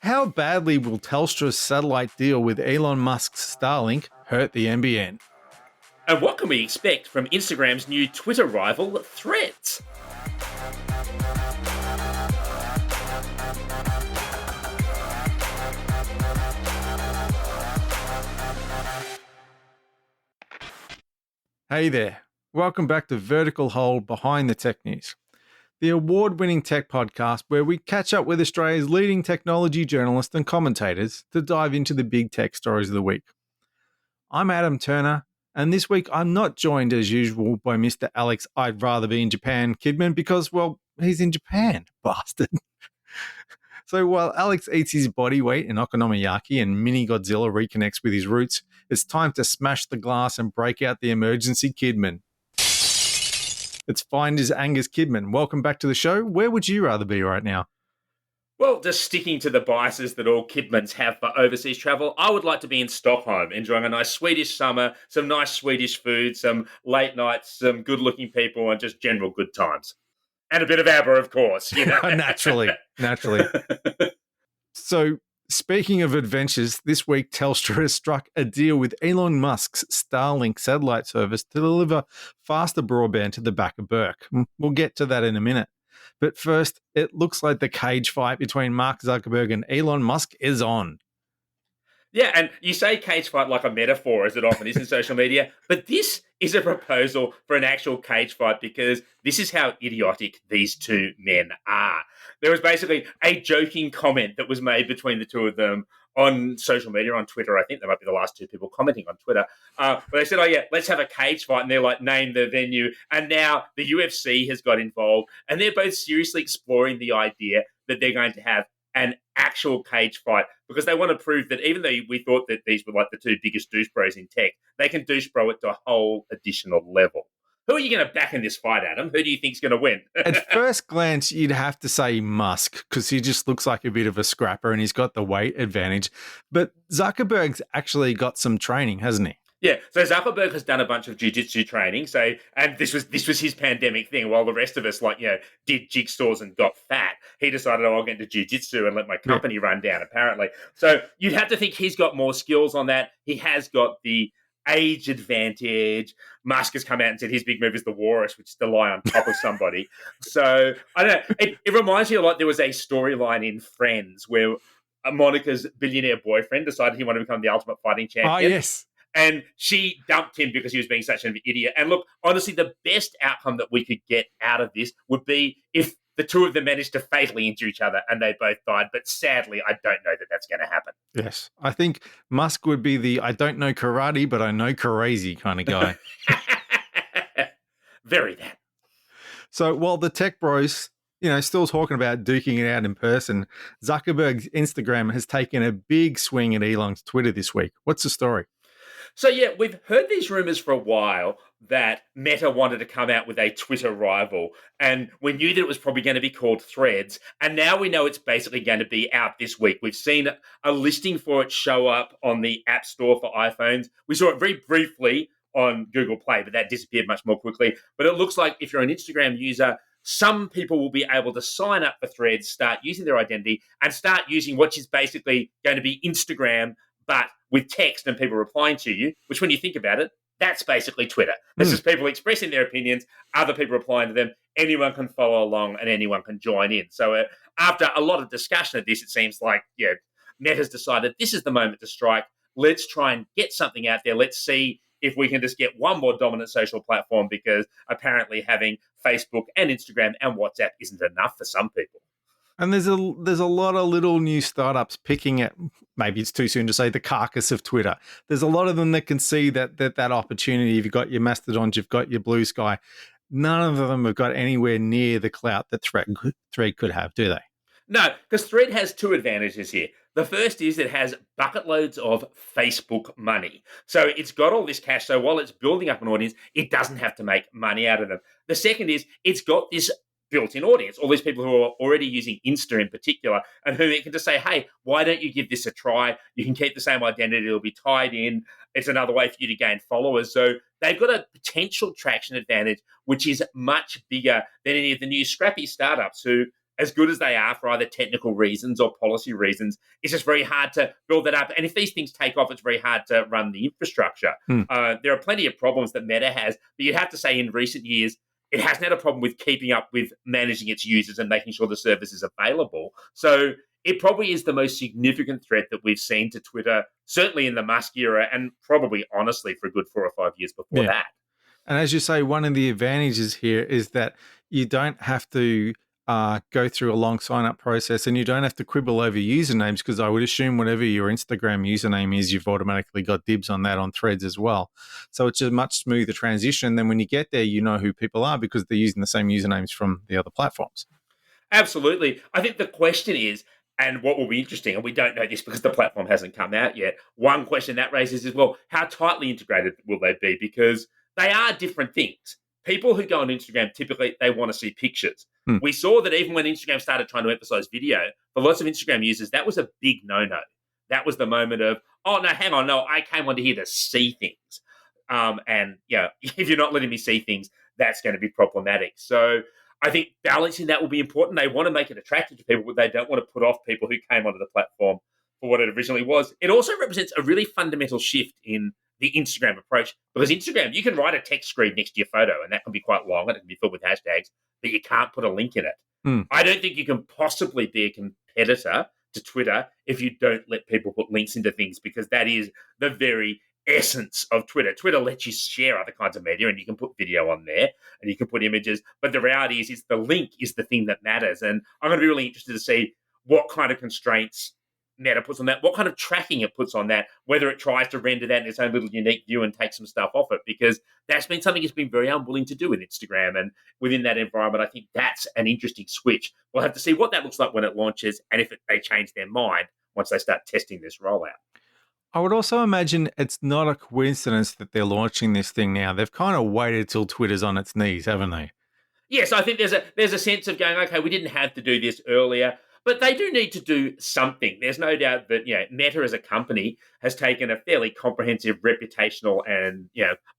How badly will Telstra's satellite deal with Elon Musk's Starlink hurt the NBN? And what can we expect from Instagram's new Twitter rival, Threads? Hey there. Welcome back to Vertical Hold Behind the Tech News, the award-winning tech podcast where we catch up with Australia's leading technology journalists and commentators to dive into the big tech stories of the week. I'm Adam Turner, and this week I'm not joined as usual by Mr. Alex I'd rather be in Japan Kidman because, well, he's in Japan, bastard. So while Alex eats his body weight in okonomiyaki and Mini Godzilla reconnects with his roots, it's time to smash the glass and break out the emergency Kidman. It's find his Angus Kidman. Welcome back to the show. Where would you rather be right now? Well, just sticking to the biases that all Kidmans have for overseas travel, I would like to be in Stockholm, enjoying a nice Swedish summer, some nice Swedish food, some late nights, some good-looking people, and just general good times. And a bit of ABBA, of course. You know? Naturally. So, speaking of adventures, this week Telstra has struck a deal with Elon Musk's Starlink satellite service to deliver faster broadband to the back of Burke. We'll get to that in a minute. But first, it looks like the cage fight between Mark Zuckerberg and Elon Musk is on. Yeah, and you say cage fight like a metaphor, as it often is in social media, but this is a proposal for an actual cage fight because this is how idiotic these two men are. There was basically a joking comment that was made between the two of them on social media, on Twitter. I think they might be the last two people commenting on Twitter. But they said, oh, yeah, let's have a cage fight. And they're like, name the venue. And now the UFC has got involved. And they're both seriously exploring the idea that they're going to have an actual cage fight because they want to prove that even though we thought that these were like the two biggest douche bros in tech, they can douche bro it to a whole additional level. Who are you going to back in this fight, Adam? Who do you think's going to win? At first glance, you'd have to say Musk because he just looks like a bit of a scrapper and he's got the weight advantage. But Zuckerberg's actually got some training, hasn't he? Yeah, so Zuckerberg has done a bunch of jiu-jitsu training. So, and this was his pandemic thing. While the rest of us, did jigsaws and got fat, he decided, I'll get into jiu-jitsu and let my company run down. Apparently, so you'd have to think he's got more skills on that. He has got the age advantage. Musk has come out and said his big move is the walrus, which is to lie on top of somebody. So I don't know. It reminds me a lot. There was a storyline in Friends where Monica's billionaire boyfriend decided he wanted to become the ultimate fighting champion. Oh, yes. And she dumped him because he was being such an idiot. And look, honestly, the best outcome that we could get out of this would be if the two of them managed to fatally injure each other and they both died. But sadly, I don't know that that's going to happen. Yes. I think Musk would be the I don't know karate, but I know crazy kind of guy. Very that. So while the tech bros, still talking about duking it out in person, Zuckerberg's Instagram has taken a big swing at Elon's Twitter this week. What's the story? So, yeah, we've heard these rumors for a while that Meta wanted to come out with a Twitter rival, and we knew that it was probably going to be called Threads, and now we know it's basically going to be out this week. We've seen a listing for it show up on the App Store for iPhones. We saw it very briefly on Google Play, but that disappeared much more quickly. But it looks like if you're an Instagram user, some people will be able to sign up for Threads, start using their identity, and start using what is basically going to be Instagram, but with text and people replying to you, which when you think about it, that's basically Twitter. This is people expressing their opinions, other people replying to them. Anyone can follow along and anyone can join in. So after a lot of discussion of this, it seems like Meta's decided this is the moment to strike. Let's try and get something out there. Let's see if we can just get one more dominant social platform because apparently having Facebook and Instagram and WhatsApp isn't enough for some people. And there's a lot of little new startups picking at, maybe it's too soon to say, the carcass of Twitter. There's a lot of them that can see that opportunity. If you've got your Mastodons, you've got your Blue Sky. None of them have got anywhere near the clout that Thread could have, do they? No, because Thread has two advantages here. The first is it has bucket loads of Facebook money. So it's got all this cash. So while it's building up an audience, it doesn't have to make money out of them. The second is it's got this built-in audience, all these people who are already using Insta in particular, and who it can just say, hey, why don't you give this a try? You can keep the same identity. It'll be tied in. It's another way for you to gain followers. So they've got a potential traction advantage, which is much bigger than any of the new scrappy startups who as good as they are for either technical reasons or policy reasons, it's just very hard to build that up. And if these things take off, it's very hard to run the infrastructure. Hmm. There are plenty of problems that Meta has, but you'd have to say in recent years, it hasn't had a problem with keeping up with managing its users and making sure the service is available. So it probably is the most significant threat that we've seen to Twitter, certainly in the Musk era, and probably, honestly, for a good 4 or 5 years before that. And as you say, one of the advantages here is that you don't have to go through a long sign-up process, and you don't have to quibble over usernames, because I would assume whatever your Instagram username is, you've automatically got dibs on that on Threads as well. So it's a much smoother transition. Then when you get there, you know who people are because they're using the same usernames from the other platforms. Absolutely. I think the question is, and what will be interesting, and we don't know this because the platform hasn't come out yet, one question that raises is, well, how tightly integrated will they be? Because they are different things. People who go on Instagram, typically, they want to see pictures. We saw that even when Instagram started trying to emphasize video, for lots of Instagram users, that was a big no-no. That was the moment of, oh, no, hang on, no, I came onto here to see things. And, if you're not letting me see things, that's going to be problematic. So I think balancing that will be important. They want to make it attractive to people, but they don't want to put off people who came onto the platform for what it originally was. It also represents a really fundamental shift in the Instagram approach, because Instagram, you can write a text screen next to your photo, and that can be quite long, and it can be filled with hashtags, but you can't put a link in it. I don't think you can possibly be a competitor to Twitter if you don't let people put links into things, because that is the very essence of Twitter. Twitter lets you share other kinds of media, and you can put video on there and you can put images. But the reality is the link is the thing that matters. And I'm going to be really interested to see what kind of constraints Meta puts on that, what kind of tracking it puts on that, whether it tries to render that in its own little unique view and take some stuff off it, because that's been something it's been very unwilling to do with Instagram. And within that environment, I think that's an interesting switch. We'll have to see what that looks like when it launches, and if they change their mind once they start testing this rollout. I would also imagine it's not a coincidence that they're launching this thing now. They've kind of waited till Twitter's on its knees, haven't they? Yes, I think there's a sense of going, okay, we didn't have to do this earlier, but they do need to do something. There's no doubt that Meta as a company has taken a fairly comprehensive reputational and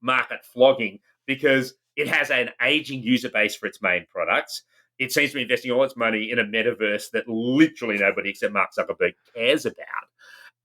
market flogging, because it has an aging user base for its main products. It seems to be investing all its money in a metaverse that literally nobody except Mark Zuckerberg cares about.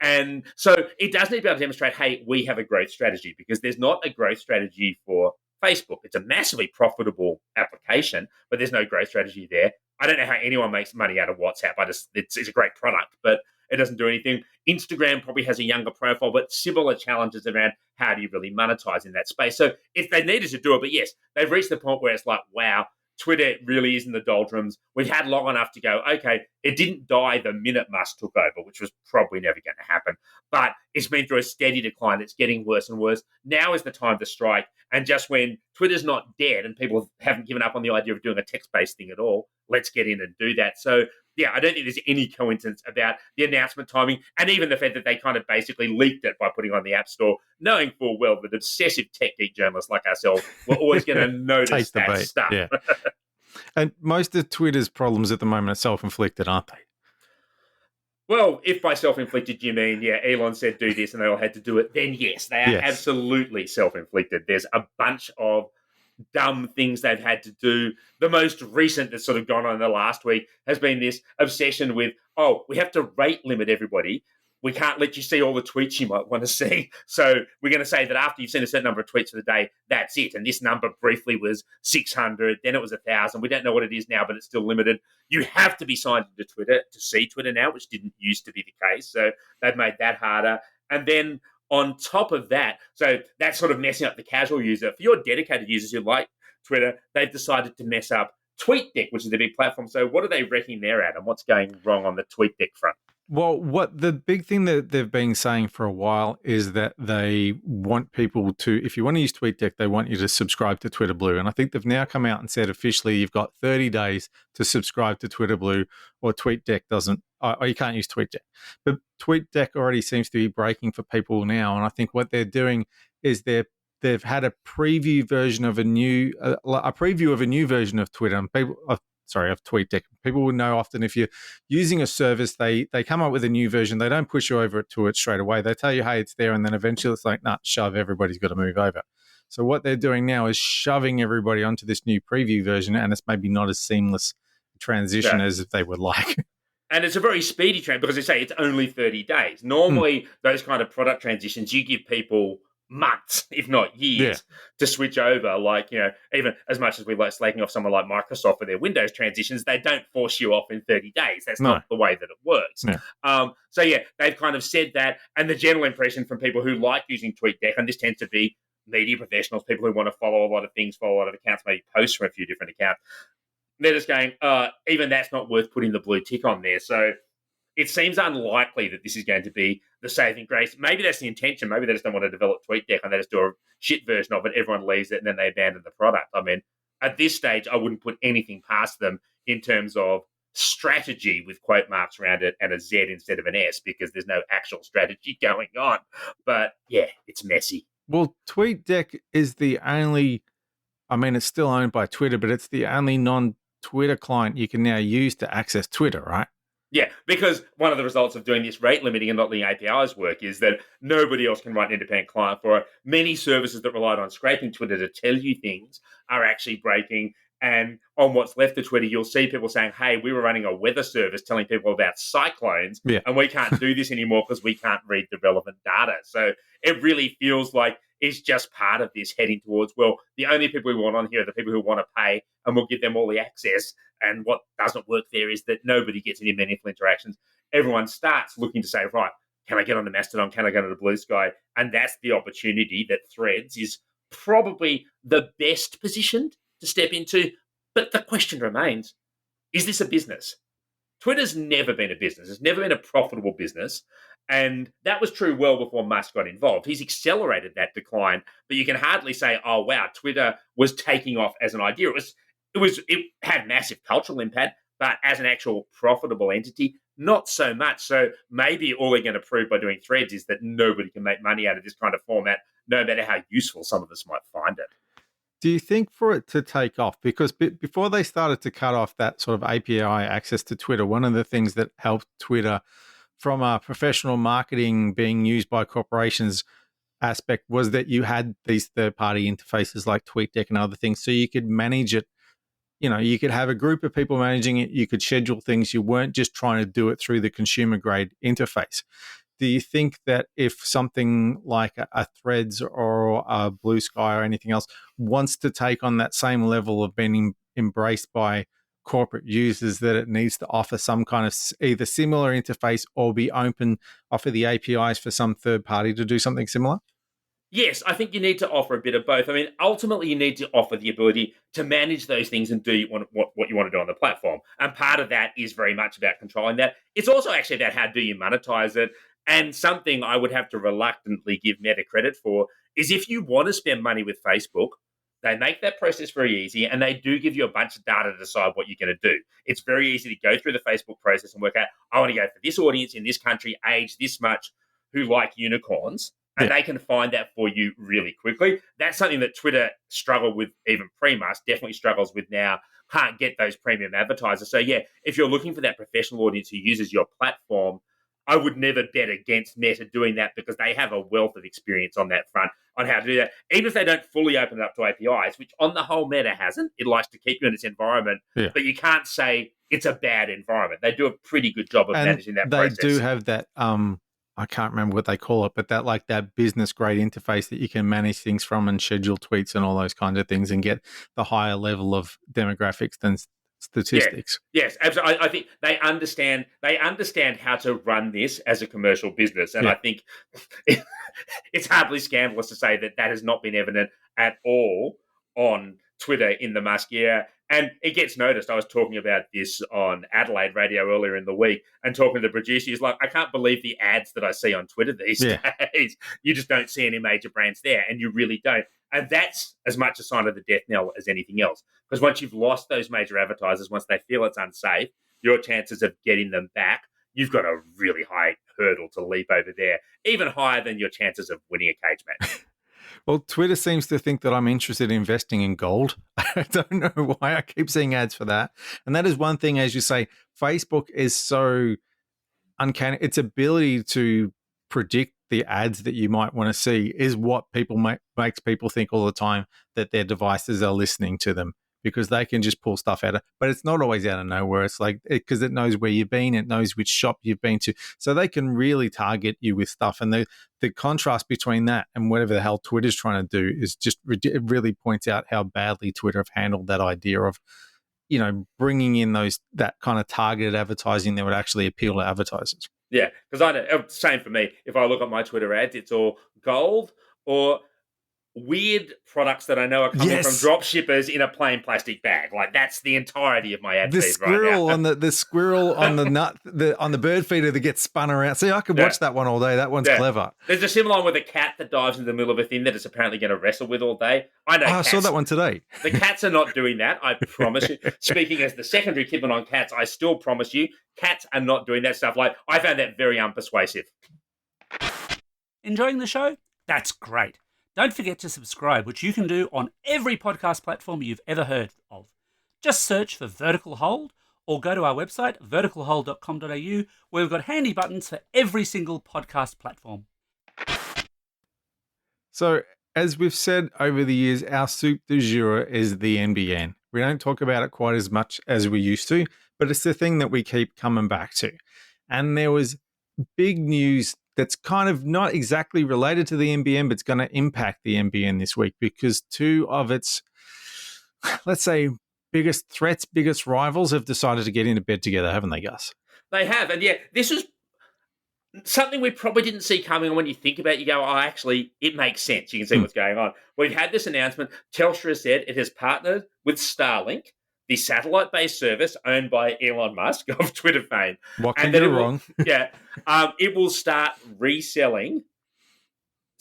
And so it does need to be able to demonstrate, hey, we have a growth strategy, because there's not a growth strategy for Facebook. It's a massively profitable application, but there's no growth strategy there. I don't know how anyone makes money out of WhatsApp. It's a great product, but it doesn't do anything. Instagram probably has a younger profile, but similar challenges around how do you really monetize in that space. So if they needed to do it, but yes, they've reached the point where it's like, wow, Twitter really is in the doldrums. We've had long enough to go, okay, it didn't die the minute Musk took over, which was probably never going to happen. But it's been through a steady decline. It's getting worse and worse. Now is the time to strike. And just when Twitter's not dead and people haven't given up on the idea of doing a text-based thing at all, let's get in and do that. So, yeah, I don't think there's any coincidence about the announcement timing, and even the fact that they kind of basically leaked it by putting it on the App Store, knowing full well that obsessive tech geek journalists like ourselves were always going to notice that bait. stuff. Yeah. And most of Twitter's problems at the moment are self-inflicted, aren't they? Well, if by self-inflicted you mean, Elon said do this and they all had to do it, then yes, they are absolutely self-inflicted. There's a bunch of dumb things they've had to do. The most recent that's sort of gone on in the last week has been this obsession with, we have to rate limit everybody. We can't let you see all the tweets you might want to see. So we're going to say that after you've seen a certain number of tweets for the day, that's it. And this number briefly was 600, then it was 1,000. We don't know what it is now, but it's still limited. You have to be signed into Twitter to see Twitter now, which didn't used to be the case. So they've made that harder. And then on top of that, so that's sort of messing up the casual user. For your dedicated users who like Twitter, they've decided to mess up TweetDeck, which is the big platform. So what are they wrecking there at, and what's going wrong on the TweetDeck front? Well, what the big thing that they've been saying for a while is that they want people to, if you want to use TweetDeck, they want you to subscribe to Twitter Blue. And I think they've now come out and said officially you've got 30 days to subscribe to Twitter Blue, or TweetDeck doesn't, or you can't use TweetDeck. But TweetDeck already seems to be breaking for people now. And I think what they're doing is they've had a preview version of a new version of Twitter, and people. Of TweetDeck. People will know often if you're using a service, they come up with a new version. They don't push you over to it straight away. They tell you, hey, it's there. And then eventually it's like, nah, shove, everybody's got to move over. So what they're doing now is shoving everybody onto this new preview version, and it's maybe not as seamless transition Yeah. as they would like. And it's a very speedy trend because they say it's only 30 days. Normally, those kind of product transitions, you give people months, if not Yeah. years, to switch over. Like, even as much as we like slagging off someone like Microsoft for their Windows transitions, they don't force you off in 30 days. That's No. not the way that it works. Yeah. So, yeah, they've kind of said that. And the general impression from people who like using TweetDeck, and this tends to be media professionals, people who want to follow a lot of things, follow a lot of accounts, maybe post from a few different accounts, they're just going, even that's not worth putting the blue tick on there. So it seems unlikely that this is going to be the saving grace. Maybe that's the intention. Maybe they just don't want to develop TweetDeck and they just do a shit version of it. Everyone leaves it and then they abandon the product. I mean, at this stage, I wouldn't put anything past them in terms of strategy with quote marks around it and a Z instead of an S because there's no actual strategy going on. But yeah, it's messy. Well, TweetDeck is the only, I mean, it's still owned by Twitter, but it's the only non-Twitter client you can now use to access Twitter, right? Yeah, because one of the results of doing this rate limiting and not letting APIs work is that nobody else can write an independent client for it. Many services that relied on scraping Twitter to tell you things are actually breaking. And on what's left of Twitter, you'll see people saying, hey, we were running a weather service telling people about cyclones, and we can't do this anymore because we can't read the relevant data. So it really feels like it's just part of this heading towards, well, the only people we want on here are the people who want to pay, and we'll give them all the access. And what doesn't work there is that nobody gets any meaningful interactions. Everyone starts looking to say, right, can I get on the Mastodon? Can I go to the Blue Sky? And that's the opportunity that Threads is probably the best positioned to step into. But the question remains, is this a business? Twitter's never been a business. It's never been a profitable business. And that was true well before Musk got involved. He's accelerated that decline, but you can hardly say, oh, wow, Twitter was taking off as an idea. It had massive cultural impact, but as an actual profitable entity, not so much. So maybe all they're going to prove by doing Threads is that nobody can make money out of this kind of format, no matter how useful some of us might find it. Do you think for it to take off, because before they started to cut off that sort of API access to Twitter, one of the things that helped Twitter from a professional marketing being used by corporations aspect was that you had these third-party interfaces like TweetDeck and other things, so you could manage it. You could have a group of people managing it. You could schedule things. You weren't just trying to do it through the consumer-grade interface. Do you think that if something like a Threads or a Blue Sky or anything else wants to take on that same level of being embraced by corporate users, that it needs to offer some kind of either similar interface or be open, offer the APIs for some third party to do something similar? Yes, I think you need to offer a bit of both. I mean, ultimately, you need to offer the ability to manage those things and do what you want to do on the platform. And part of that is very much about controlling that. It's also actually about how do you monetize it. And something I would have to reluctantly give Meta credit for is if you want to spend money with Facebook, they make that process very easy and they do give you a bunch of data to decide what you're going to do. It's very easy to go through the Facebook process and work out, I want to go for this audience in this country, age this much, who like unicorns. And they can find that for you really quickly. That's something that Twitter struggled with even pre-Musk, definitely struggles with now, can't get those premium advertisers. So yeah, if you're looking for that professional audience who uses your platform, I would never bet against Meta doing that because they have a wealth of experience on that front on how to do that. Even if they don't fully open it up to APIs, which on the whole Meta hasn't, it likes to keep you in its environment, but you can't say it's a bad environment. They do a pretty good job of managing that process. They do have that, I can't remember what they call it, but that business grade interface that you can manage things from and schedule tweets and all those kinds of things and get the higher level of demographics than statistics. Yeah. Yes, absolutely. I think they understand how to run this as a commercial business, and I think it's hardly scandalous to say that has not been evident at all on Twitter in the Musk era. And it gets noticed. I was talking about this on Adelaide radio earlier in the week and talking to the producer. He's like, I can't believe the ads that I see on Twitter these days. You just don't see any major brands there, and you really don't. And that's as much a sign of the death knell as anything else. Because once you've lost those major advertisers, once they feel it's unsafe, your chances of getting them back, you've got a really high hurdle to leap over there, even higher than your chances of winning a cage match. Well, Twitter seems to think that I'm interested in investing in gold. I don't know why I keep seeing ads for that. And that is one thing, as you say, Facebook is so uncanny. Its ability to predict the ads that you might want to see is what people makes people think all the time that their devices are listening to them because they can just pull stuff out of, but it's not always out of nowhere. It's like, because it knows where you've been, it knows which shop you've been to. So they can really target you with stuff. And the contrast between that and whatever the hell Twitter's trying to do is just, it really points out how badly Twitter have handled that idea of, bringing in that kind of targeted advertising that would actually appeal to advertisers. Yeah, because I know, same for me. If I look at my Twitter ads, it's all gold or weird products that I know are coming from drop shippers in a plain plastic bag. Like, that's the entirety of my ad The feed squirrel right now. the squirrel on the nut on the bird feeder that gets spun around. See, I could watch that one all day. That one's clever. There's a similar one with a cat that dives into the middle of a thing that it's apparently going to wrestle with all day. I know. I saw that one today. The cats are not doing that. I promise you. Speaking as the secondary kidman on cats, I still promise you, cats are not doing that stuff. Like, I found that very unpersuasive. Enjoying the show? That's great. Don't forget to subscribe, which you can do on every podcast platform you've ever heard of. Just search for Vertical Hold or go to our website, verticalhold.com.au, where we've got handy buttons for every single podcast platform. So, as we've said over the years, our soup du jour is the NBN. We don't talk about it quite as much as we used to, but it's the thing that we keep coming back to. And there was big news that's kind of not exactly related to the NBN, but it's going to impact the NBN this week because two of its, let's say, biggest threats, biggest rivals have decided to get into bed together, haven't they, Gus? They have. And yeah, this was something we probably didn't see coming. And when you think about it, you go, oh, actually, it makes sense. You can see what's going on. We've had this announcement. Telstra said it has partnered with Starlink, the satellite-based service owned by Elon Musk of Twitter fame. What can go wrong? It will start reselling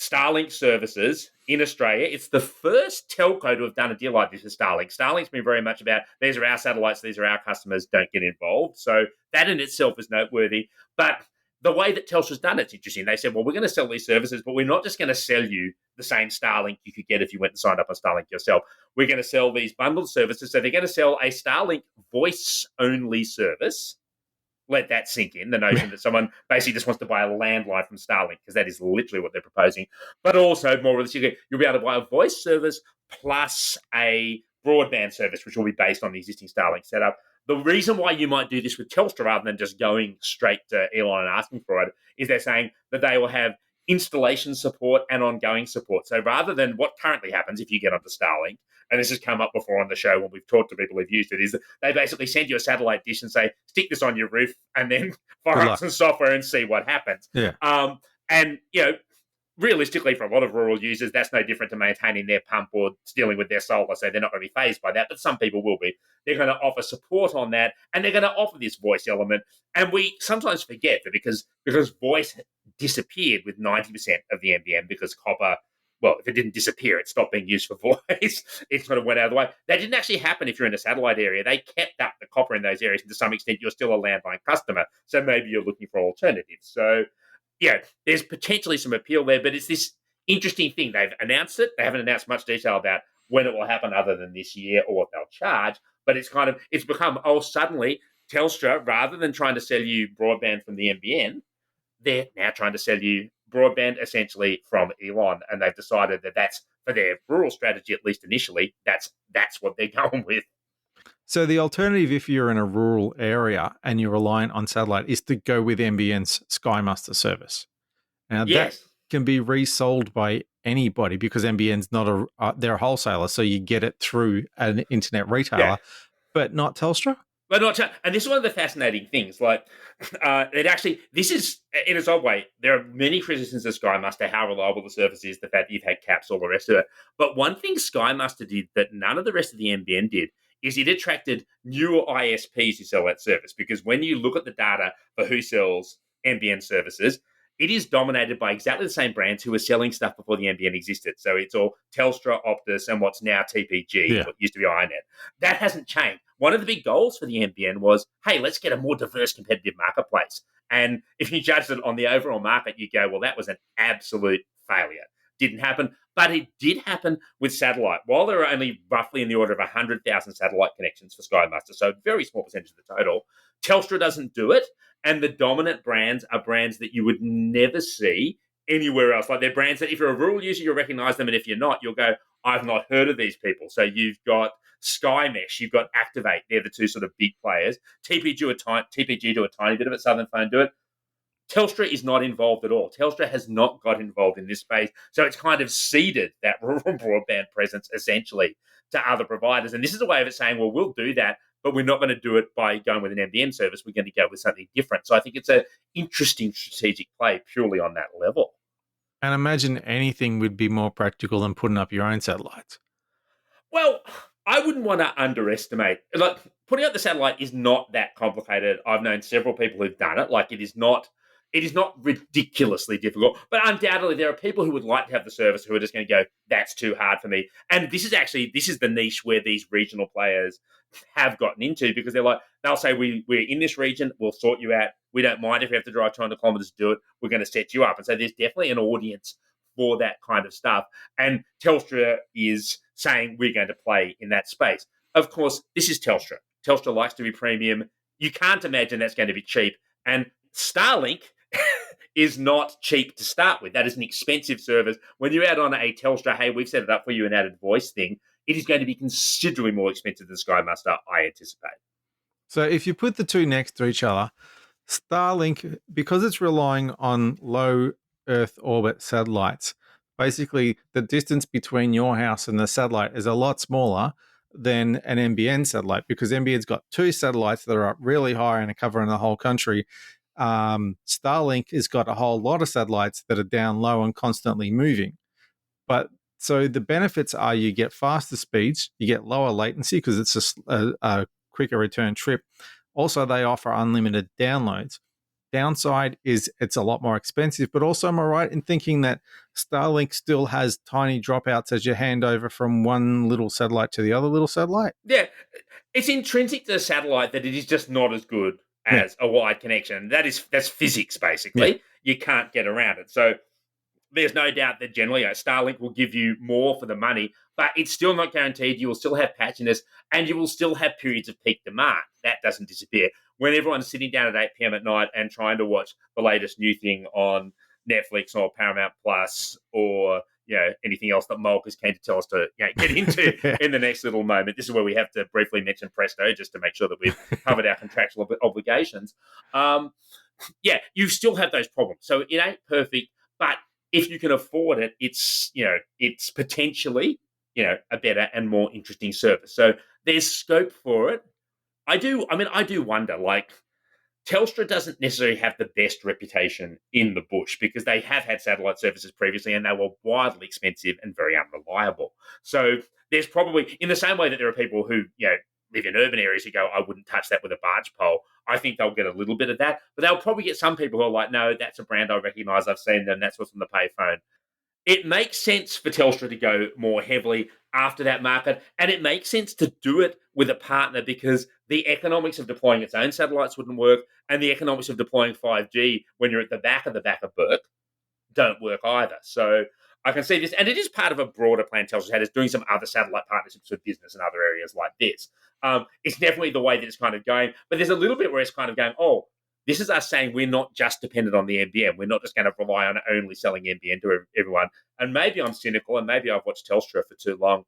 Starlink services in Australia. It's the first telco to have done a deal like this with Starlink. Starlink's been very much about, these are our satellites, these are our customers, don't get involved. So that in itself is noteworthy. But the way that Telstra's done it's interesting. They said, well, we're going to sell these services, but we're not just going to sell you the same Starlink you could get if you went and signed up on Starlink yourself. We're going to sell these bundled services. So they're going to sell a Starlink voice-only service. Let that sink in, the notion that someone basically just wants to buy a landline from Starlink, because that is literally what they're proposing. But also, more realistically, you'll be able to buy a voice service plus a broadband service, which will be based on the existing Starlink setup. The reason why you might do this with Telstra rather than just going straight to Elon and asking for it is they're saying that they will have installation support and ongoing support. So rather than what currently happens if you get onto Starlink, and this has come up before on the show when we've talked to people who've used it, is that they basically send you a satellite dish and say, stick this on your roof and then fire up some software and see what happens. Yeah. And, realistically, for a lot of rural users, that's no different to maintaining their pump or dealing with their solar, so they're not going to be fazed by that, but some people will be. They're going to offer support on that, and they're going to offer this voice element. And we sometimes forget that because voice disappeared with 90% of the NBN because copper, well, if it didn't disappear, it stopped being used for voice. It sort of went out of the way. That didn't actually happen if you're in a satellite area. They kept up the copper in those areas, and to some extent, you're still a landline customer, so maybe you're looking for alternatives. So, yeah, there's potentially some appeal there, but it's this interesting thing. They've announced it. They haven't announced much detail about when it will happen other than this year or what they'll charge, but it's become, suddenly Telstra, rather than trying to sell you broadband from the NBN, they're now trying to sell you broadband essentially from Elon, and they've decided that that's, for their rural strategy, at least initially, that's what they're going with. So the alternative, if you're in a rural area and you're reliant on satellite, is to go with NBN's SkyMaster service. Now that can be resold by anybody because NBN's not they're a wholesaler, so you get it through an internet retailer, but not Telstra. But not, and this is one of the fascinating things. Like, this is, in its own way, there are many criticisms of SkyMaster, how reliable the service is, the fact that you've had caps, all the rest of it. But one thing SkyMaster did that none of the rest of the NBN did is it attracted newer ISPs who sell that service. Because when you look at the data for who sells NBN services, it is dominated by exactly the same brands who were selling stuff before the NBN existed. So it's all Telstra, Optus, and what's now TPG, what used to be iNet. That hasn't changed. One of the big goals for the NBN was, hey, let's get a more diverse competitive marketplace. And if you judge it on the overall market, you go, well, that was an absolute failure. Didn't happen. But it did happen with satellite. While there are only roughly in the order of 100,000 satellite connections for SkyMaster, so a very small percentage of the total, Telstra doesn't do it. And the dominant brands are brands that you would never see anywhere else. Like, they're brands that if you're a rural user, you'll recognize them. And if you're not, you'll go, I've not heard of these people. So you've got Sky Mesh, you've got Activate. They're the two sort of big players. TPG do a tiny bit of it. Southern Phone do it. Telstra is not involved at all. Telstra has not got involved in this space. So it's kind of ceded that rural broadband presence essentially to other providers. And this is a way of it saying, well, we'll do that, but we're not going to do it by going with an NBN service. We're going to go with something different. So I think it's an interesting strategic play purely on that level. And imagine anything would be more practical than putting up your own satellites. Well, I wouldn't want to underestimate. Like, putting up the satellite is not that complicated. I've known several people who've done it. Like, it is not ridiculously difficult, but undoubtedly there are people who would like to have the service who are just going to go, that's too hard for me. And this is the niche where these regional players have gotten into, because they'll say, we're in this region, we'll sort you out. We don't mind if you have to drive 200 kilometers to do it. We're going to set you up. And so there's definitely an audience for that kind of stuff. And Telstra is saying we're going to play in that space. Of course, this is Telstra. Telstra likes to be premium. You can't imagine that's going to be cheap. And Starlink is not cheap to start with. That is an expensive service. When you add on a Telstra, hey, we've set it up for you, an added voice thing, it is going to be considerably more expensive than Sky Muster, I anticipate. So if you put the two next to each other, Starlink, because it's relying on low Earth orbit satellites, basically the distance between your house and the satellite is a lot smaller than an NBN satellite, because NBN's got two satellites that are up really high and are covering the whole country. Starlink has got a whole lot of satellites that are down low and constantly moving. But so the benefits are you get faster speeds, you get lower latency because it's a quicker return trip. Also, they offer unlimited downloads. Downside is it's a lot more expensive, but also am I right in thinking that Starlink still has tiny dropouts as you hand over from one little satellite to the other little satellite? Yeah, it's intrinsic to the satellite that it is just not as good as a wide connection. That's physics, basically. Yeah. You can't get around it. So there's no doubt that generally Starlink will give you more for the money, but it's still not guaranteed. You will still have patchiness, and you will still have periods of peak demand. That doesn't disappear. When everyone's sitting down at 8 p.m. at night and trying to watch the latest new thing on Netflix or Paramount Plus or anything else that Mulk is keen to tell us to get into in the next little moment. This is where we have to briefly mention Presto just to make sure that we've covered our contractual obligations. You still have those problems. So it ain't perfect, but if you can afford it, it's potentially a better and more interesting service. So there's scope for it. I do wonder, like, Telstra doesn't necessarily have the best reputation in the bush because they have had satellite services previously and they were wildly expensive and very unreliable. So there's probably, in the same way that there are people who live in urban areas who go, I wouldn't touch that with a barge pole, I think they'll get a little bit of that. But they'll probably get some people who are like, no, that's a brand I recognise, I've seen them, that's what's on the payphone. It makes sense for Telstra to go more heavily after that market, and it makes sense to do it with a partner because the economics of deploying its own satellites wouldn't work, and the economics of deploying 5G when you're at the back of Burke don't work either. So I can see this, and it is part of a broader plan Telstra had, is doing some other satellite partnerships with business and other areas like this. It's definitely the way that it's kind of going, but there's a little bit where it's kind of going, oh, this is us saying we're not just dependent on the NBN. We're not just going to rely on only selling NBN to everyone. And maybe I'm cynical, and maybe I've watched Telstra for too long.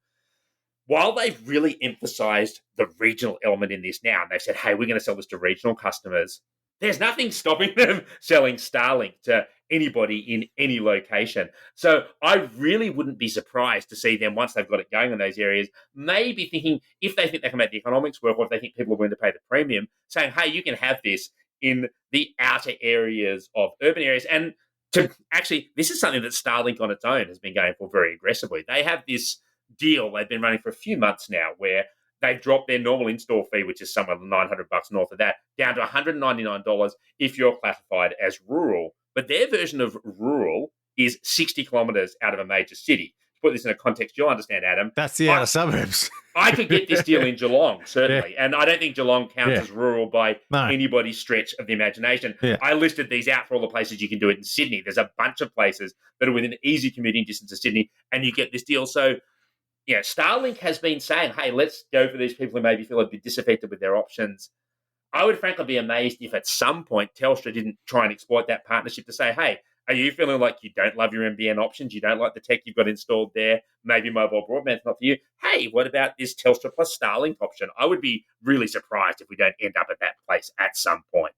While they've really emphasized the regional element in this now, and they've said, hey, we're going to sell this to regional customers, there's nothing stopping them selling Starlink to anybody in any location. So I really wouldn't be surprised to see them, once they've got it going in those areas, maybe thinking, if they think they can make the economics work, or if they think people are willing to pay the premium, saying, hey, you can have this in the outer areas of urban areas. And this is something that Starlink on its own has been going for very aggressively. They have this deal they've been running for a few months now where they've dropped their normal install fee, which is somewhere $900 north of that, down to $199 if you're classified as rural. But their version of rural is 60 kilometres out of a major city. To put this in a context you'll understand, Adam. That's the outer suburbs. I could get this deal in Geelong, certainly. Yeah. And I don't think Geelong counts as rural by anybody's stretch of the imagination. Yeah. I listed these out for all the places you can do it in Sydney. There's a bunch of places that are within easy commuting distance of Sydney, and you get this deal. So, Starlink has been saying, hey, let's go for these people who maybe feel a bit disaffected with their options. I would frankly be amazed if at some point Telstra didn't try and exploit that partnership to say, hey, Are you feeling like you don't love your NBN options? You don't like the tech you've got installed there? Maybe mobile broadband's not for you. Hey, what about this Telstra plus Starlink option? I would be really surprised if we don't end up at that place at some point.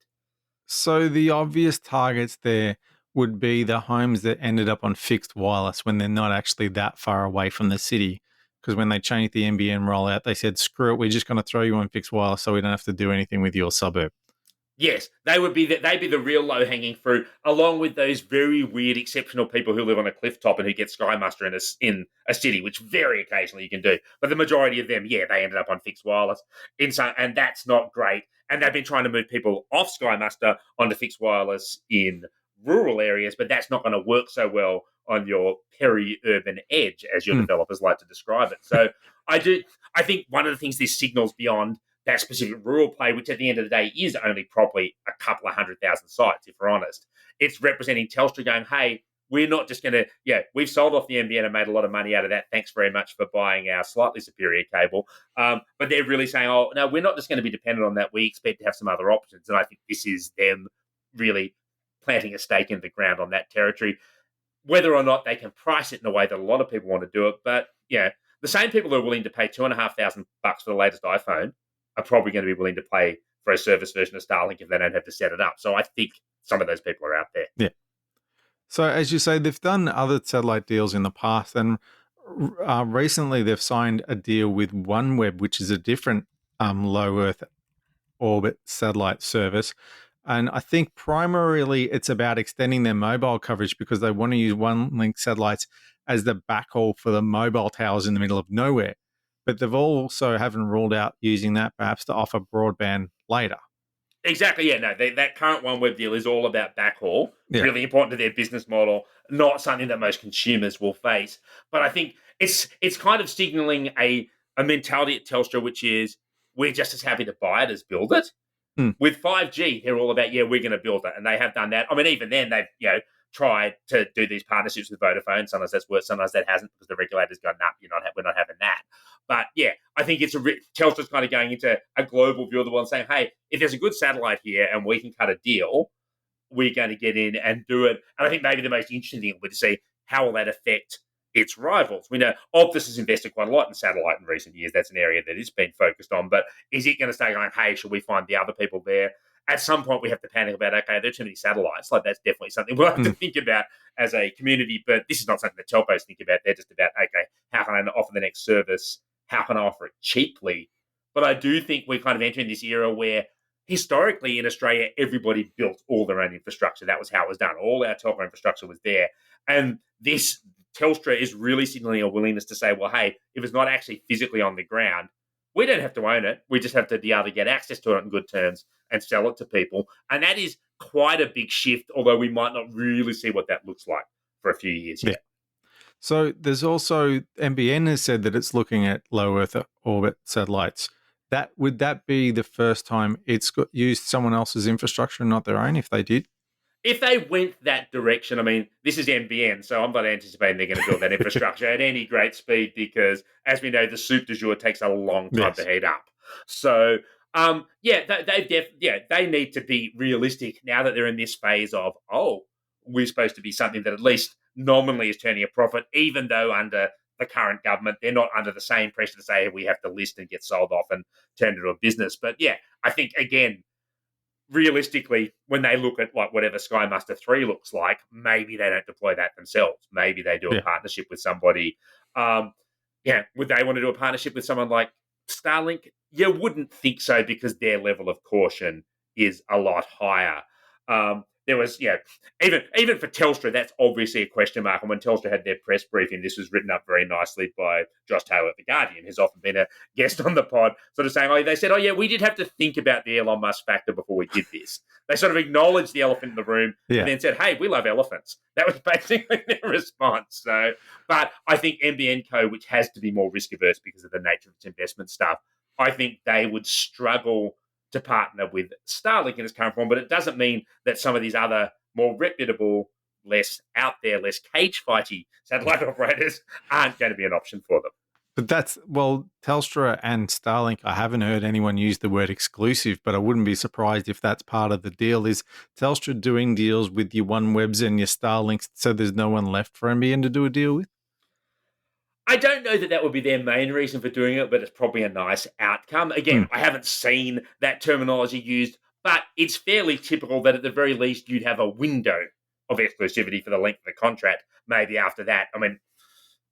So the obvious targets there would be the homes that ended up on fixed wireless when they're not actually that far away from the city. Because when they changed the NBN rollout, they said, screw it, we're just going to throw you on fixed wireless so we don't have to do anything with your suburb. Yes, they'd be the real low hanging fruit, along with those very weird, exceptional people who live on a cliff top and who get Sky Muster in a city, which very occasionally you can do. But the majority of them, yeah, they ended up on fixed wireless, and that's not great. And they've been trying to move people off Sky Muster onto fixed wireless in rural areas, but that's not going to work so well on your peri-urban edge, as your developers like to describe it. So I think one of the things this signals beyond that specific rural play, which at the end of the day is only probably a couple of 100,000 sites, if we're honest. It's representing Telstra going, hey, we're not just going to, we've sold off the NBN and made a lot of money out of that. Thanks very much for buying our slightly superior cable. But they're really saying, oh, no, we're not just going to be dependent on that. We expect to have some other options. And I think this is them really planting a stake in the ground on that territory, whether or not they can price it in a way that a lot of people want to do it. But, the same people who are willing to pay $2,500 for the latest iPhone are probably going to be willing to pay for a service version of Starlink if they don't have to set it up. So I think some of those people are out there. Yeah. So as you say, they've done other satellite deals in the past, and recently they've signed a deal with OneWeb, which is a different low Earth orbit satellite service. And I think primarily it's about extending their mobile coverage because they want to use OneLink satellites as the backhaul for the mobile towers in the middle of nowhere. But they've also haven't ruled out using that perhaps to offer broadband later. Exactly, yeah. No, that current OneWeb deal is all about backhaul. Yeah. Really important to their business model, not something that most consumers will face. But I think it's kind of signaling a mentality at Telstra, which is we're just as happy to buy it as build it. With 5G, they're all about, we're going to build it. And they have done that. I mean, even then, they've, tried to do these partnerships with Vodafone. Sometimes that's worked, sometimes that hasn't because the regulators go, nah, we're not having that. But I think it's Telstra's kind of going into a global view of the world and saying, hey, if there's a good satellite here and we can cut a deal, we're going to get in and do it. And I think maybe the most interesting thing will be to see how will that affect its rivals. We know Optus has invested quite a lot in satellite in recent years. That's an area that it's been focused on. But is it going to start going, hey, should we find the other people there? At some point, we have to panic about, okay, there are too many satellites. Like, that's definitely something we'll have to think about as a community. But this is not something that telcos think about. They're just about, okay, how can I offer the next service? How can I offer it cheaply? But I do think we're kind of entering this era where historically in Australia, everybody built all their own infrastructure. That was how it was done. All our telco infrastructure was there. And this Telstra is really signaling a willingness to say, well, hey, if it's not actually physically on the ground, we don't have to own it. We just have to be able to get access to it on good terms and sell it to people. And that is quite a big shift, although we might not really see what that looks like for a few years yet. So there's also, NBN has said that it's looking at low Earth orbit satellites. Would that be the first time it's used someone else's infrastructure and not their own, if they did? If they went that direction, I mean, this is NBN, so I'm not anticipating they're going to build that infrastructure at any great speed because, as we know, the soup du jour takes a long time to heat up. So, they need to be realistic now that they're in this phase of, we're supposed to be something that at least nominally is turning a profit, even though under the current government, they're not under the same pressure to say we have to list and get sold off and turn into a business. But I think, again, realistically, when they look at like whatever Sky Muster 3 looks like, maybe they don't deploy that themselves. Maybe they do a partnership with somebody. Would they want to do a partnership with someone like Starlink? You wouldn't think so because their level of caution is a lot higher. There was, even for Telstra, that's obviously a question mark. And when Telstra had their press briefing, this was written up very nicely by Josh Taylor at The Guardian, who's often been a guest on the pod, sort of saying, they said, we did have to think about the Elon Musk factor before we did this. They sort of acknowledged the elephant in the room and then said, hey, we love elephants. That was basically their response. So, but I think NBN Co., which has to be more risk averse because of the nature of its investment stuff, I think they would struggle to partner with Starlink in its current form, but it doesn't mean that some of these other more reputable, less out there, less cage fighty satellite operators aren't going to be an option for them. But Telstra and Starlink, I haven't heard anyone use the word exclusive, but I wouldn't be surprised if that's part of the deal. Is Telstra doing deals with your OneWebs and your Starlinks so there's no one left for NBN to do a deal with? I don't know that that would be their main reason for doing it, but it's probably a nice outcome. Again, I haven't seen that terminology used, but it's fairly typical that at the very least you'd have a window of exclusivity for the length of the contract. Maybe after that, I mean,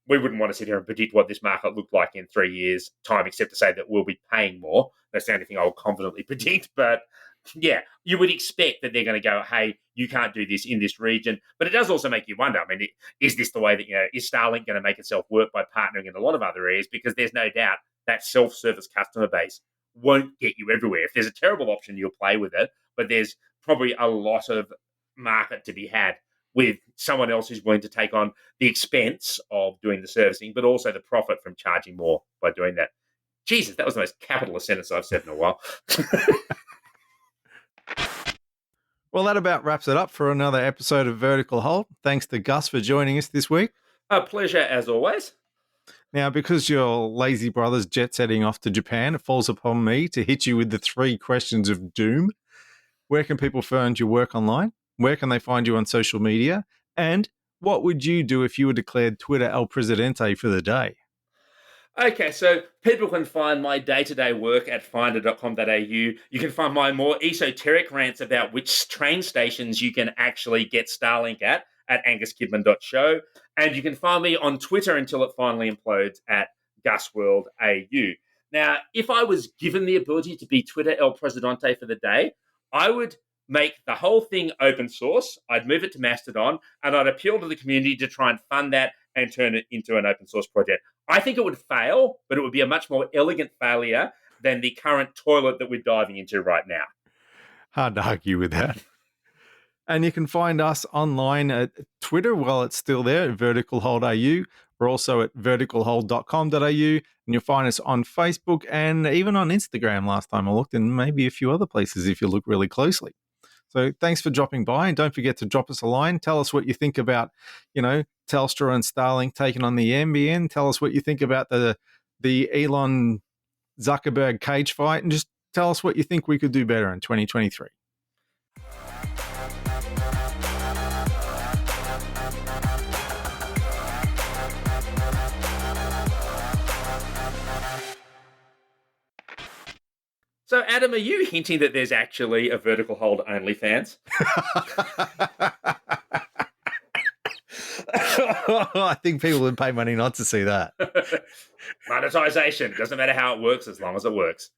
we wouldn't want to sit here and predict what this market looked like in 3 years' time, except to say that we'll be paying more. That's the only thing I'll confidently predict. But yeah, you would expect that they're going to go, hey, you can't do this in this region. But it does also make you wonder, I mean, is this the way that, is Starlink going to make itself work by partnering in a lot of other areas? Because there's no doubt that self-service customer base won't get you everywhere. If there's a terrible option, you'll play with it. But there's probably a lot of market to be had with someone else who's willing to take on the expense of doing the servicing, but also the profit from charging more by doing that. Jesus, that was the most capitalist sentence I've said in a while. Well, that about wraps it up for another episode of Vertical Hold. Thanks to Gus for joining us this week. A pleasure as always. Now, because your lazy brother's jet setting off to Japan, it falls upon me to hit you with the 3 questions of doom. Where can people find your work online? Where can they find you on social media? And what would you do if you were declared Twitter El Presidente for the day? Okay, so people can find my day-to-day work at finder.com.au. You can find my more esoteric rants about which train stations you can actually get Starlink at anguskidman.show. And you can find me on Twitter until it finally implodes at GusWorldAU. Now, if I was given the ability to be Twitter El Presidente for the day, I would make the whole thing open source. I'd move it to Mastodon, and I'd appeal to the community to try and fund that and turn it into an open source project. I think it would fail, but it would be a much more elegant failure than the current toilet that we're diving into right now. Hard to argue with that. And you can find us online at Twitter while it's still there at verticalholdau. We're also at verticalhold.com.au, and you'll find us on Facebook and even on Instagram last time I looked, and maybe a few other places if you look really closely. So thanks for dropping by, and don't forget to drop us a line. Tell us what you think about, Telstra and Starlink taking on the NBN. Tell us what you think about the Elon Zuckerberg cage fight, and just tell us what you think we could do better in 2023. So, Adam, are you hinting that there's actually a Vertical Hold OnlyFans? I think people would pay money not to see that. Monetization. Doesn't matter how it works as long as it works.